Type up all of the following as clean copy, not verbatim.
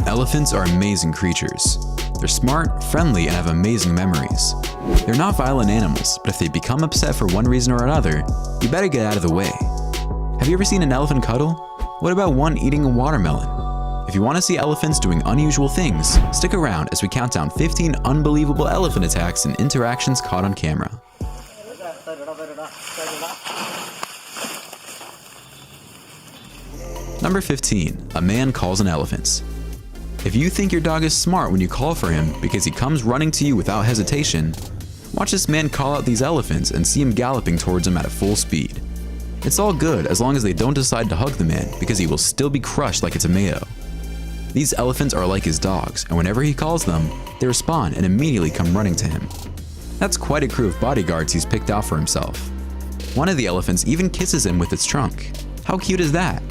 Elephants are amazing creatures. They're smart, friendly, and have amazing memories. They're not violent animals, but if they become upset for one reason or another, you better get out of the way. Have you ever seen an elephant cuddle? What about one eating a watermelon? If you want to see elephants doing unusual things, stick around as we count down 15 unbelievable elephant attacks and interactions caught on camera. Number 15. A man calls an elephant. If you think your dog is smart when you call for him because he comes running to you without hesitation, watch this man call out these elephants and see him galloping towards him at a full speed. It's all good as long as they don't decide to hug the man because he will still be crushed like a tomato. These elephants are like his dogs, and whenever he calls them, they respond and immediately come running to him. That's quite a crew of bodyguards he's picked out for himself. One of the elephants even kisses him with its trunk. How cute is that?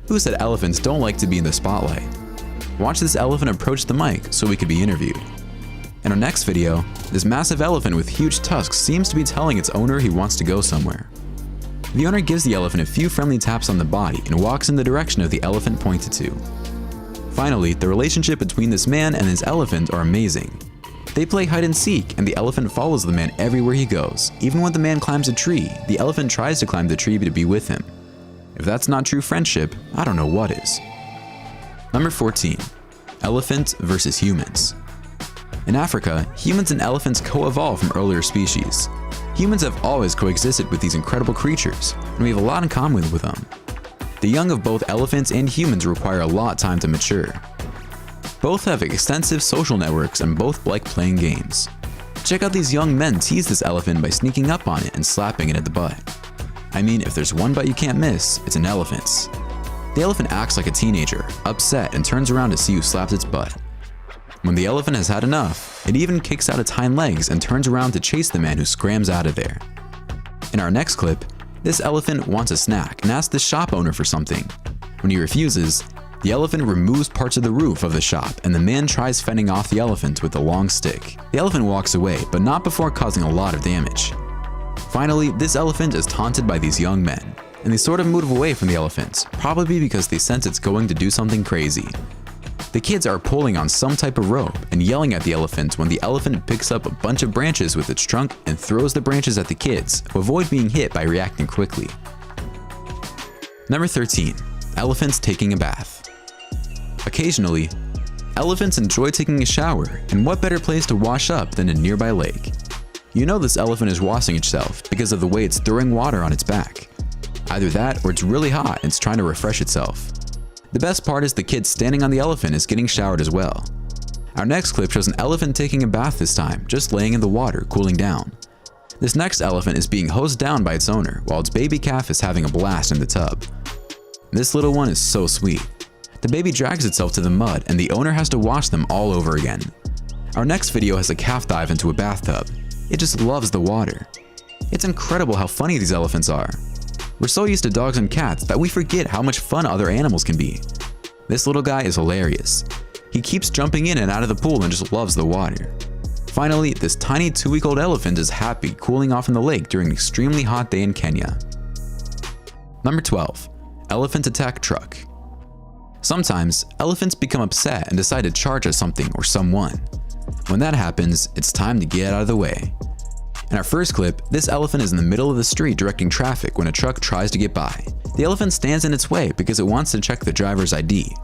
Who said elephants don't like to be in the spotlight? Watch this elephant approach the mic so we could be interviewed. In our next video, this massive elephant with huge tusks seems to be telling its owner he wants to go somewhere. The owner gives the elephant a few friendly taps on the body and walks in the direction of the elephant pointed to. Finally, the relationship between this man and his elephant are amazing. They play hide and seek, and the elephant follows the man everywhere he goes. Even when the man climbs a tree, the elephant tries to climb the tree to be with him. If that's not true friendship, I don't know what is. Number 14. Elephant versus humans. In Africa, humans and elephants co-evolved from earlier species. Humans have always coexisted with these incredible creatures, and we have a lot in common with them. The young of both elephants and humans require a lot of time to mature. Both have extensive social networks and both like playing games. Check out these young men tease this elephant by sneaking up on it and slapping it at the butt. I mean, if there's one butt you can't miss, it's an elephant's. The elephant acts like a teenager, upset, and turns around to see who slapped its butt. When the elephant has had enough, it even kicks out its hind legs and turns around to chase the man who scrams out of there. In our next clip, this elephant wants a snack and asks the shop owner for something. When he refuses, the elephant removes parts of the roof of the shop and the man tries fending off the elephant with a long stick. The elephant walks away, but not before causing a lot of damage. Finally, this elephant is taunted by these young men, and they sort of move away from the elephant, probably because they sense it's going to do something crazy. The kids are pulling on some type of rope and yelling at the elephant when the elephant picks up a bunch of branches with its trunk and throws the branches at the kids, who avoid being hit by reacting quickly. Number 13. Elephants taking a bath. Occasionally, elephants enjoy taking a shower, and what better place to wash up than a nearby lake? You know this elephant is washing itself because of the way it's throwing water on its back. Either that or it's really hot and it's trying to refresh itself. The best part is the kid standing on the elephant is getting showered as well. Our next clip shows an elephant taking a bath this time, just laying in the water, cooling down. This next elephant is being hosed down by its owner, while its baby calf is having a blast in the tub. This little one is so sweet. The baby drags itself to the mud and the owner has to wash them all over again. Our next video has a calf dive into a bathtub. It just loves the water. It's incredible how funny these elephants are. We're so used to dogs and cats that we forget how much fun other animals can be. This little guy is hilarious. He keeps jumping in and out of the pool and just loves the water. Finally, this tiny 2-week-old elephant is happy cooling off in the lake during an extremely hot day in Kenya. Number 12. Elephant attack truck. Sometimes, elephants become upset and decide to charge at something or someone. When that happens, it's time to get out of the way. In our first clip, this elephant is in the middle of the street directing traffic when a truck tries to get by. The elephant stands in its way because it wants to check the driver's ID.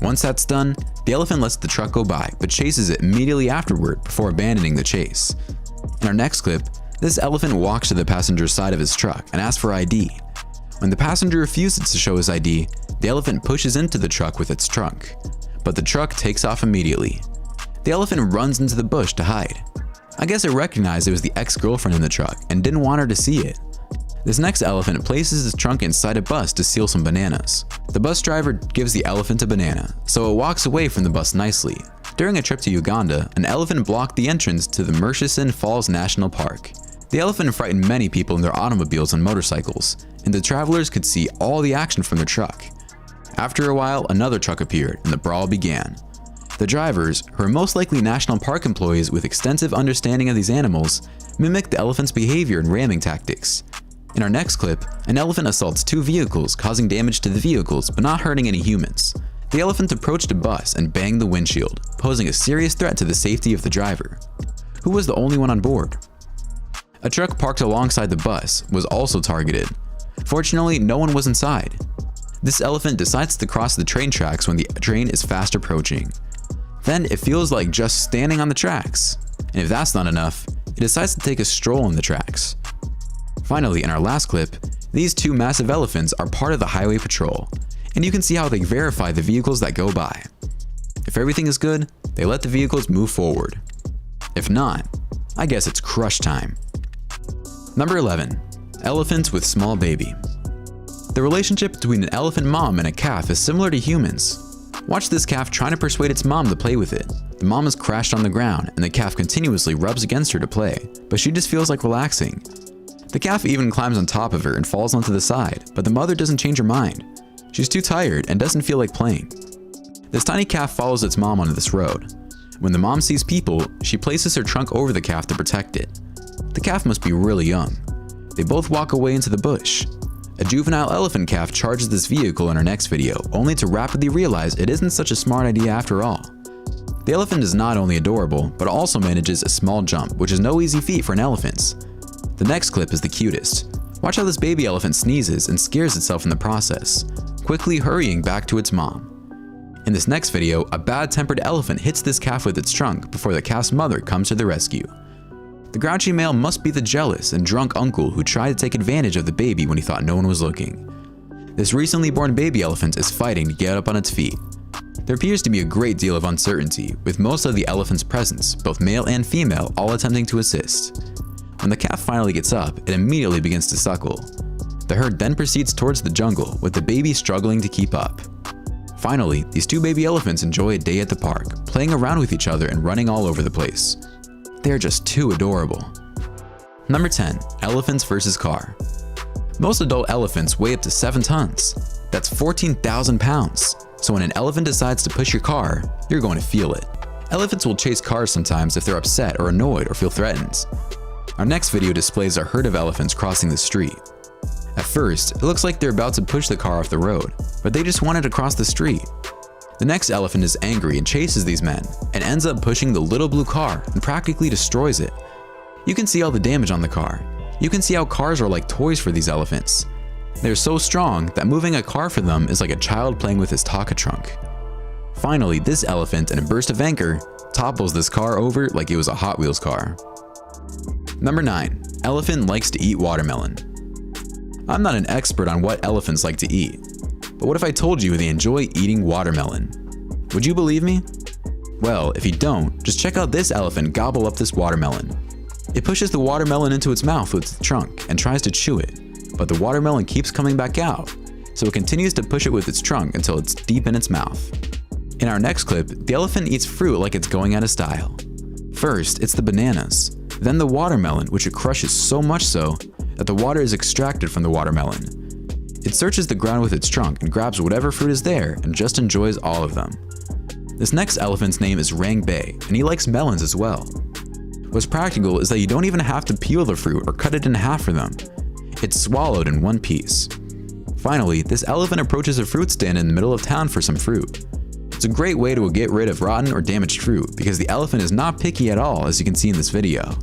Once that's done, the elephant lets the truck go by but chases it immediately afterward before abandoning the chase. In our next clip, this elephant walks to the passenger's side of his truck and asks for ID. When the passenger refuses to show his ID, the elephant pushes into the truck with its trunk, but the truck takes off immediately. The elephant runs into the bush to hide. I guess it recognized it was the ex-girlfriend in the truck and didn't want her to see it. This next elephant places his trunk inside a bus to steal some bananas. The bus driver gives the elephant a banana, so it walks away from the bus nicely. During a trip to Uganda, an elephant blocked the entrance to the Murchison Falls National Park. The elephant frightened many people in their automobiles and motorcycles, and the travelers could see all the action from their truck. After a while, another truck appeared and the brawl began. The drivers, who are most likely national park employees with extensive understanding of these animals, mimicked the elephant's behavior and ramming tactics. In our next clip, an elephant assaults 2 vehicles, causing damage to the vehicles but not hurting any humans. The elephant approached a bus and banged the windshield, posing a serious threat to the safety of the driver, who was the only one on board. A truck parked alongside the bus was also targeted. Fortunately, no one was inside. This elephant decides to cross the train tracks when the train is fast approaching. Then it feels like just standing on the tracks. And if that's not enough, it decides to take a stroll on the tracks. Finally, in our last clip, these two massive elephants are part of the highway patrol, and you can see how they verify the vehicles that go by. If everything is good, they let the vehicles move forward. If not, I guess it's crush time. Number 11. Elephants with small baby. The relationship between an elephant mom and a calf is similar to humans. Watch this calf trying to persuade its mom to play with it. The mom is crashed on the ground and the calf continuously rubs against her to play, but she just feels like relaxing. The calf even climbs on top of her and falls onto the side, but the mother doesn't change her mind. She's too tired and doesn't feel like playing. This tiny calf follows its mom onto this road. When the mom sees people, she places her trunk over the calf to protect it. The calf must be really young. They both walk away into the bush. A juvenile elephant calf charges this vehicle in our next video, only to rapidly realize it isn't such a smart idea after all. The elephant is not only adorable, but also manages a small jump, which is no easy feat for an elephant. The next clip is the cutest. Watch how this baby elephant sneezes and scares itself in the process, quickly hurrying back to its mom. In this next video, a bad-tempered elephant hits this calf with its trunk before the calf's mother comes to the rescue. The grouchy male must be the jealous and drunk uncle who tried to take advantage of the baby when he thought no one was looking. This recently born baby elephant is fighting to get up on its feet. There appears to be a great deal of uncertainty, with most of the elephant's presence, both male and female, all attempting to assist. When the calf finally gets up, it immediately begins to suckle. The herd then proceeds towards the jungle, with the baby struggling to keep up. Finally, these two baby elephants enjoy a day at the park, playing around with each other and running all over the place. They're just too adorable. Number 10. Elephants versus car. Most adult elephants weigh up to 7 tons. That's 14,000 pounds. So when an elephant decides to push your car, you're going to feel it. Elephants will chase cars sometimes if they're upset or annoyed or feel threatened. Our next video displays a herd of elephants crossing the street. At first, it looks like they're about to push the car off the road, but they just wanted to cross the street. The next elephant is angry and chases these men, and ends up pushing the little blue car and practically destroys it. You can see all the damage on the car. You can see how cars are like toys for these elephants. They're so strong that moving a car for them is like a child playing with his Taka trunk. Finally, this elephant, in a burst of anger, topples this car over like it was a Hot Wheels car. Number 9. Elephant likes to eat watermelon. I'm not an expert on what elephants like to eat, but what if I told you they enjoy eating watermelon? Would you believe me? Well, if you don't, just check out this elephant gobble up this watermelon. It pushes the watermelon into its mouth with its trunk and tries to chew it, but the watermelon keeps coming back out, so it continues to push it with its trunk until it's deep in its mouth. In our next clip, the elephant eats fruit like it's going out of style. First, it's the bananas, then the watermelon, which it crushes so much so that the water is extracted from the watermelon. It searches the ground with its trunk and grabs whatever fruit is there and just enjoys all of them. This next elephant's name is Rang Bay, and he likes melons as well. What's practical is that you don't even have to peel the fruit or cut it in half for them. It's swallowed in one piece. Finally, this elephant approaches a fruit stand in the middle of town for some fruit. It's a great way to get rid of rotten or damaged fruit because the elephant is not picky at all, as you can see in this video.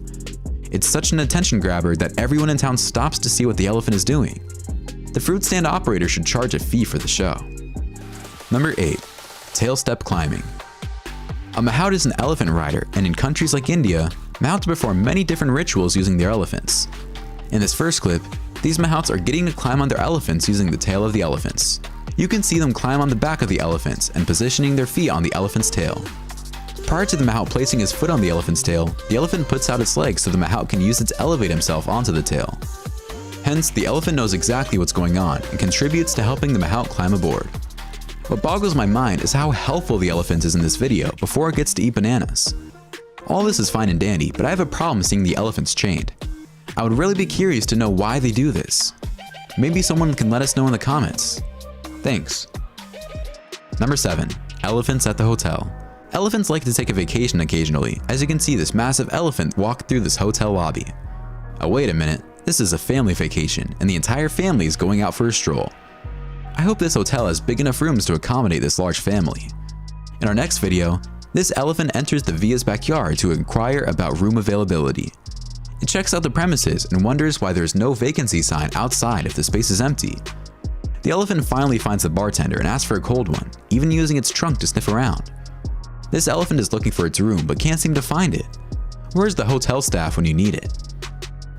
It's such an attention grabber that everyone in town stops to see what the elephant is doing. The fruit stand operator should charge a fee for the show. Number 8. Tail step climbing. A mahout is an elephant rider, and in countries like India, mahouts perform many different rituals using their elephants. In this first clip, these mahouts are getting to climb on their elephants using the tail of the elephants. You can see them climb on the back of the elephants and positioning their feet on the elephant's tail. Prior to the mahout placing his foot on the elephant's tail, the elephant puts out its legs so the mahout can use it to elevate himself onto the tail. Hence, the elephant knows exactly what's going on and contributes to helping the mahout climb aboard. What boggles my mind is how helpful the elephant is in this video before it gets to eat bananas. All this is fine and dandy, but I have a problem seeing the elephants chained. I would really be curious to know why they do this. Maybe someone can let us know in the comments. Thanks. Number 7. Elephants at the hotel. Elephants like to take a vacation occasionally, as you can see this massive elephant walk through this hotel lobby. Oh, wait a minute, this is a family vacation, and the entire family is going out for a stroll. I hope this hotel has big enough rooms to accommodate this large family. In our next video, this elephant enters the villa's backyard to inquire about room availability. It checks out the premises and wonders why there is no vacancy sign outside if the space is empty. The elephant finally finds the bartender and asks for a cold one, even using its trunk to sniff around. This elephant is looking for its room but can't seem to find it. Where's the hotel staff when you need it?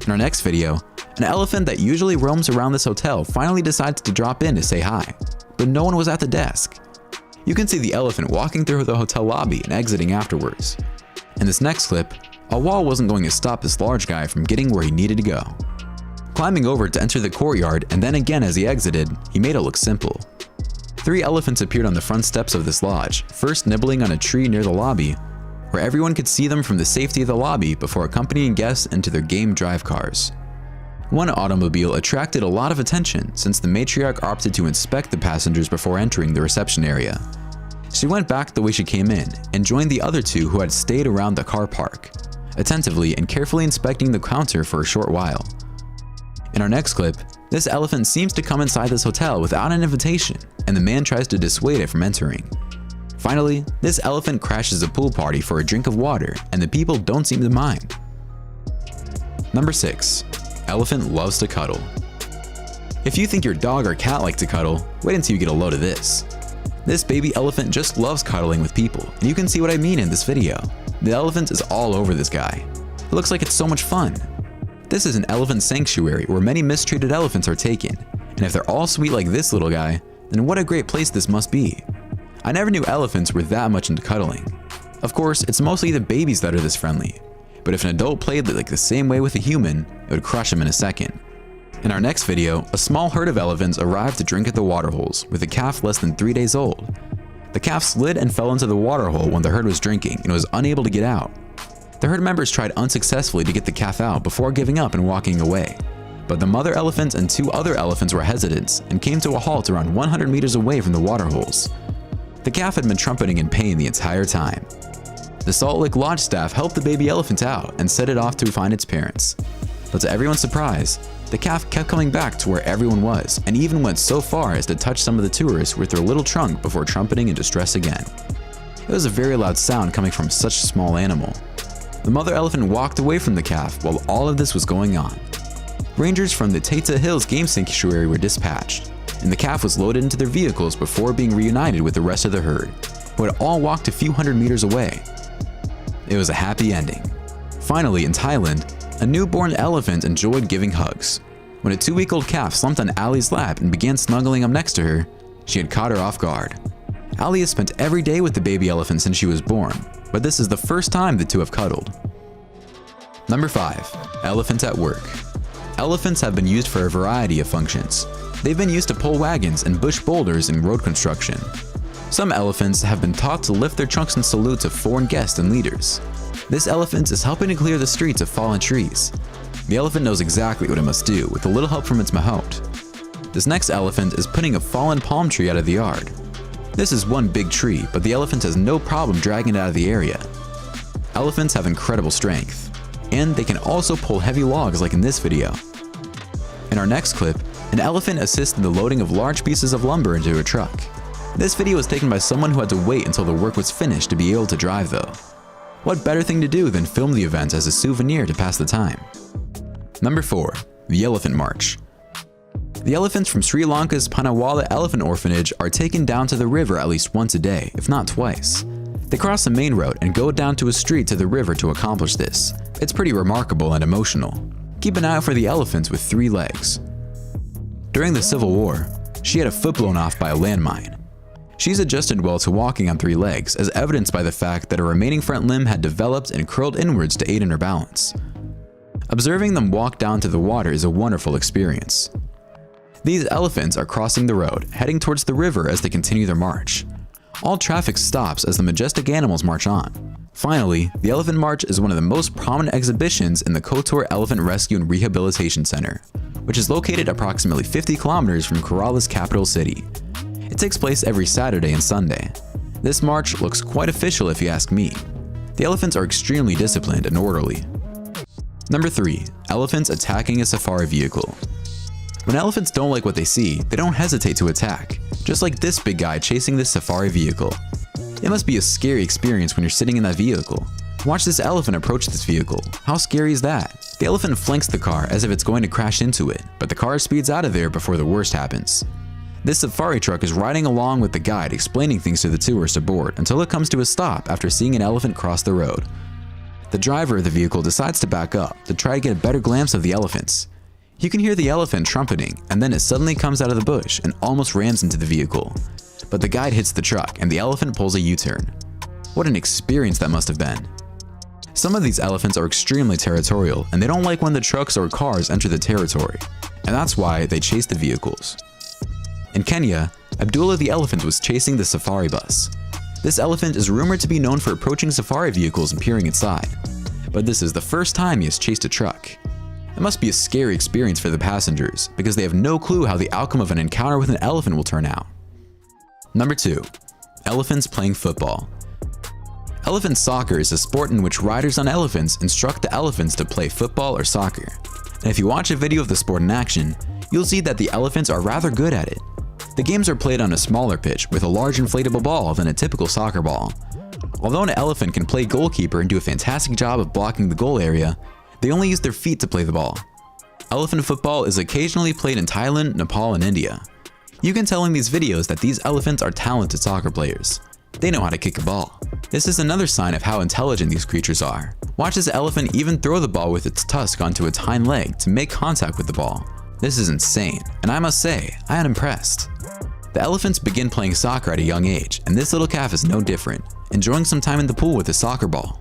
In our next video, an elephant that usually roams around this hotel finally decides to drop in to say hi, but no one was at the desk. You can see the elephant walking through the hotel lobby and exiting afterwards. In this next clip, a wall wasn't going to stop this large guy from getting where he needed to go. Climbing over to enter the courtyard and then again as he exited, he made it look simple. 3 elephants appeared on the front steps of this lodge, first nibbling on a tree near the lobby, where everyone could see them from the safety of the lobby before accompanying guests into their game drive cars. One automobile attracted a lot of attention since the matriarch opted to inspect the passengers before entering the reception area. She went back the way she came in and joined the other 2 who had stayed around the car park, attentively and carefully inspecting the counter for a short while. In our next clip, this elephant seems to come inside this hotel without an invitation, and the man tries to dissuade it from entering. Finally, this elephant crashes a pool party for a drink of water, and the people don't seem to mind. Number 6. Elephant loves to cuddle. If you think your dog or cat like to cuddle, wait until you get a load of this. This baby elephant just loves cuddling with people, and you can see what I mean in this video. The elephant is all over this guy. It looks like it's so much fun. This is an elephant sanctuary where many mistreated elephants are taken, and if they're all sweet like this little guy, then what a great place this must be. I never knew elephants were that much into cuddling. Of course, it's mostly the babies that are this friendly, but if an adult played like the same way with a human, it would crush him in a second. In our next video, a small herd of elephants arrived to drink at the water holes with a calf less than 3 days old. The calf slid and fell into the water hole when the herd was drinking and was unable to get out. The herd members tried unsuccessfully to get the calf out before giving up and walking away. But the mother elephant and 2 other elephants were hesitant and came to a halt around 100 meters away from the water holes. The calf had been trumpeting in pain the entire time. The Salt Lake Lodge staff helped the baby elephant out and set it off to find its parents. But to everyone's surprise, the calf kept coming back to where everyone was and even went so far as to touch some of the tourists with their little trunk before trumpeting in distress again. It was a very loud sound coming from such a small animal. The mother elephant walked away from the calf while all of this was going on. Rangers from the Tata Hills Game Sanctuary were dispatched, and the calf was loaded into their vehicles before being reunited with the rest of the herd, who had all walked a few hundred meters away. It was a happy ending. Finally, in Thailand, a newborn elephant enjoyed giving hugs. When a 2-week-old calf slumped on Allie's lap and began snuggling up next to her, she had caught her off guard. Allie has spent every day with the baby elephant since she was born, but this is the first time the 2 have cuddled. Number 5. Elephants at work. Elephants have been used for a variety of functions. They've been used to pull wagons and push boulders in road construction. Some elephants have been taught to lift their trunks in salute to foreign guests and leaders. This elephant is helping to clear the streets of fallen trees. The elephant knows exactly what it must do with a little help from its mahout. This next elephant is putting a fallen palm tree out of the yard. This is one big tree, but the elephant has no problem dragging it out of the area. Elephants have incredible strength, and they can also pull heavy logs like in this video. In our next clip, an elephant assists in the loading of large pieces of lumber into a truck. This video was taken by someone who had to wait until the work was finished to be able to drive though. What better thing to do than film the event as a souvenir to pass the time? Number 4. The Elephant March. The elephants from Sri Lanka's Panawala Elephant Orphanage are taken down to the river at least once a day, if not twice. They cross the main road and go down to a street to the river to accomplish this. It's pretty remarkable and emotional. Keep an eye out for the elephants with 3 legs. During the Civil War, she had a foot blown off by a landmine. She's adjusted well to walking on 3 legs, as evidenced by the fact that her remaining front limb had developed and curled inwards to aid in her balance. Observing them walk down to the water is a wonderful experience. These elephants are crossing the road, heading towards the river as they continue their march. All traffic stops as the majestic animals march on. Finally, the Elephant March is one of the most prominent exhibitions in the Kotor Elephant Rescue and Rehabilitation Center, which is located approximately 50 kilometers from Kerala's capital city. It takes place every Saturday and Sunday. This march looks quite official if you ask me. The elephants are extremely disciplined and orderly. Number 3. Elephants attacking a safari vehicle. When elephants don't like what they see, they don't hesitate to attack, just like this big guy chasing this safari vehicle. It must be a scary experience when you're sitting in that vehicle. Watch this elephant approach this vehicle. How scary is that? The elephant flanks the car as if it's going to crash into it, but the car speeds out of there before the worst happens. This safari truck is riding along with the guide explaining things to the tourists aboard until it comes to a stop after seeing an elephant cross the road. The driver of the vehicle decides to back up to try to get a better glimpse of the elephants. You can hear the elephant trumpeting, and then it suddenly comes out of the bush and almost rams into the vehicle. But the guide hits the truck and the elephant pulls a U-turn. What an experience that must have been. Some of these elephants are extremely territorial and they don't like when the trucks or cars enter the territory, and that's why they chase the vehicles. In Kenya, Abdullah the elephant was chasing the safari bus. This elephant is rumored to be known for approaching safari vehicles and peering inside, but this is the first time he has chased a truck. It must be a scary experience for the passengers because they have no clue how the outcome of an encounter with an elephant will turn out. Number 2. Elephants playing football. Elephant soccer is a sport in which riders on elephants instruct the elephants to play football or soccer. And if you watch a video of the sport in action, you'll see that the elephants are rather good at it. The games are played on a smaller pitch with a large inflatable ball than a typical soccer ball. Although an elephant can play goalkeeper and do a fantastic job of blocking the goal area, they only use their feet to play the ball. Elephant football is occasionally played in Thailand, Nepal, and India. You can tell in these videos that these elephants are talented soccer players. They know how to kick a ball. This is another sign of how intelligent these creatures are. Watch this elephant even throw the ball with its tusk onto its hind leg to make contact with the ball. This is insane, and I must say, I am impressed. The elephants begin playing soccer at a young age, and this little calf is no different, enjoying some time in the pool with his soccer ball.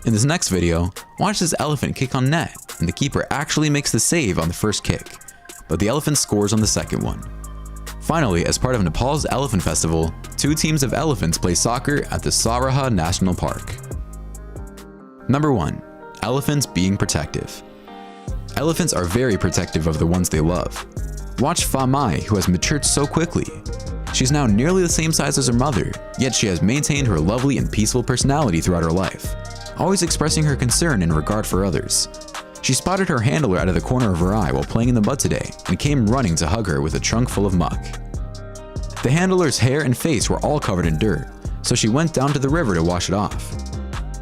In this next video, watch this elephant kick on net, and the keeper actually makes the save on the first kick, but the elephant scores on the second one. Finally, as part of Nepal's Elephant Festival, 2 teams of elephants play soccer at the Saraha National Park. Number 1. Elephants being protective. Elephants are very protective of the ones they love. Watch Fa Mai, who has matured so quickly. She's now nearly the same size as her mother, yet she has maintained her lovely and peaceful personality throughout her life, always expressing her concern and regard for others. She spotted her handler out of the corner of her eye while playing in the mud today and came running to hug her with a trunk full of muck. The handler's hair and face were all covered in dirt, so she went down to the river to wash it off.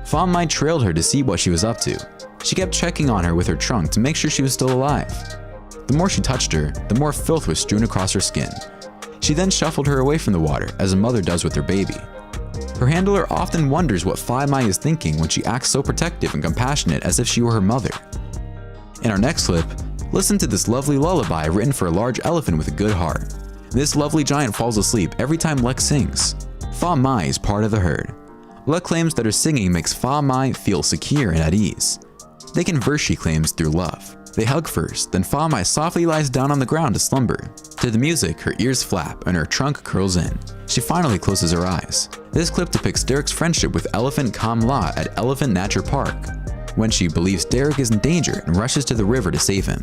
Fa Mai trailed her to see what she was up to. She kept checking on her with her trunk to make sure she was still alive. The more she touched her, the more filth was strewn across her skin. She then shuffled her away from the water, as a mother does with her baby. Her handler often wonders what Fa Mai is thinking when she acts so protective and compassionate as if she were her mother. In our next clip, listen to this lovely lullaby written for a large elephant with a good heart. This lovely giant falls asleep every time Lex sings. Fa Mai is part of the herd. Lex claims that her singing makes Fa Mai feel secure and at ease. They converse, she claims, through love. They hug first, then Fa Mai softly lies down on the ground to slumber. To the music, her ears flap and her trunk curls in. She finally closes her eyes. This clip depicts Derek's friendship with elephant Kam La at Elephant Nature Park, when she believes Derek is in danger and rushes to the river to save him.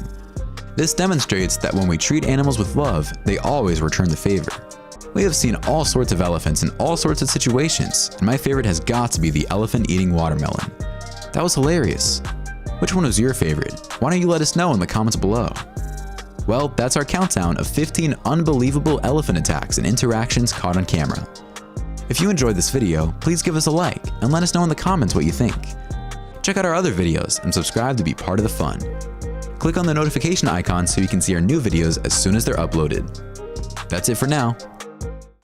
This demonstrates that when we treat animals with love, they always return the favor. We have seen all sorts of elephants in all sorts of situations, and my favorite has got to be the elephant eating watermelon. That was hilarious. Which one was your favorite? Why don't you let us know in the comments below? Well, that's our countdown of 15 unbelievable elephant attacks and interactions caught on camera. If you enjoyed this video, please give us a like and let us know in the comments what you think. Check out our other videos and subscribe to be part of the fun. Click on the notification icon so you can see our new videos as soon as they're uploaded. That's it for now.